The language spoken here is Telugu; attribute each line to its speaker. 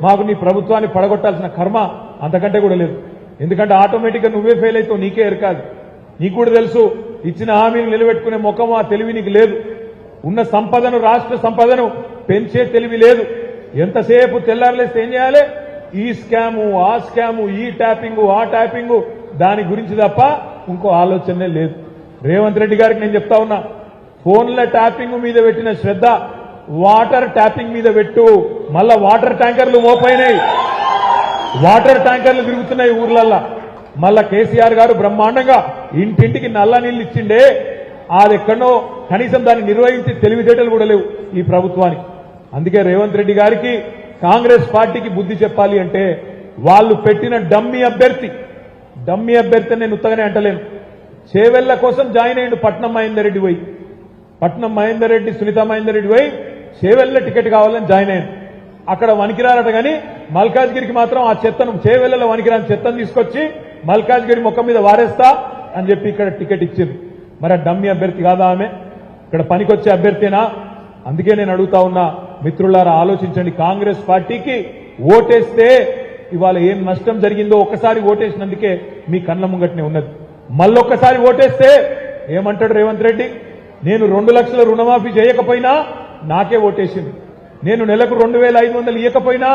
Speaker 1: మాకు నీ ప్రభుత్వాన్ని పడగొట్టాల్సిన కర్మ అంతకంటే కూడా లేదు. ఎందుకంటే ఆటోమేటిక్గా నువ్వే ఫెయిల్ అవుతావు, నీకే ఎరకాదు. నీకు కూడా తెలుసు ఇచ్చిన హామీలు నిలబెట్టుకునే ముఖం ఆ తెలివి నీకు లేదు. ఉన్న సంపదను రాష్ట్ర సంపదను పెంచే తెలివి లేదు. ఎంతసేపు తెల్లారలేస్తే ఏం చేయాలి? ఈ స్కాము ఆ స్కాము, ఈ ట్యాపింగు ఆ ట్యాపింగు, దాని గురించి తప్ప ఇంకో ఆలోచనే లేదు. రేవంత్ రెడ్డి గారికి నేను చెప్తా ఉన్నా, ఫోన్ల ట్యాపింగ్ మీద పెట్టిన శ్రద్ధ వాటర్ ట్యాపింగ్ మీద పెట్టు. మళ్ళా వాటర్ ట్యాంకర్లు మోపైనాయి, వాటర్ ట్యాంకర్లు తిరుగుతున్నాయి ఊర్లల్లా. మళ్ళా కేసీఆర్ గారు బ్రహ్మాండంగా ఇంటింటికి నల్ల నీళ్లు ఇచ్చిండే, అది ఎక్కడో కనీసం దాన్ని నిర్వహించి తెలివితేటలు కూడా లేవు ఈ ప్రభుత్వానికి. అందుకే రేవంత్ రెడ్డి గారికి కాంగ్రెస్ పార్టీకి బుద్ధి చెప్పాలి అంటే, వాళ్ళు పెట్టిన డమ్మీ అభ్యర్థి నేను ఉత్తగానే అంటలేను, చేవెళ్ల కోసం జాయిన్ అయ్యిండు పట్నం మహేందర్ రెడ్డి పోయి, పట్నం మహేందర్ రెడ్డి సునీత మహేందర్ రెడ్డి పోయి చేవెళ్ల టికెట్ కావాలని జాయిన్ అయ్యాను. అక్కడ వనికిరారట కానీ మల్కాజ్గిరికి మాత్రం ఆ చెత్తను, చేవెళ్లలో వనికిరాని చెత్తను తీసుకొచ్చి మల్కాజ్గిరి ముఖం మీద వారేస్తా అని చెప్పి ఇక్కడ టికెట్ ఇచ్చింది. మరి ఆ డమ్మీ అభ్యర్థి కాదా ఆమె? ఇక్కడ పనికొచ్చే అభ్యర్థినా? అందుకే నేను అడుగుతా ఉన్నా, మిత్రులారా ఆలోచించండి. కాంగ్రెస్ పార్టీకి ఓటేస్తే ఇవాళ ఏం నష్టం జరిగిందో ఒక్కసారి ఓటేసినందుకే మీ కళ్ళ ముంగట్నే ఉన్నది. మళ్ళొక్కసారి ఓటేస్తే ఏమంటాడు రేవంత్ రెడ్డి? నేను 2 లక్షల రుణమాఫీ చేయకపోయినా నాకే ఓటేసింది, నేను నెలకు 2,500 ఇవ్వకపోయినా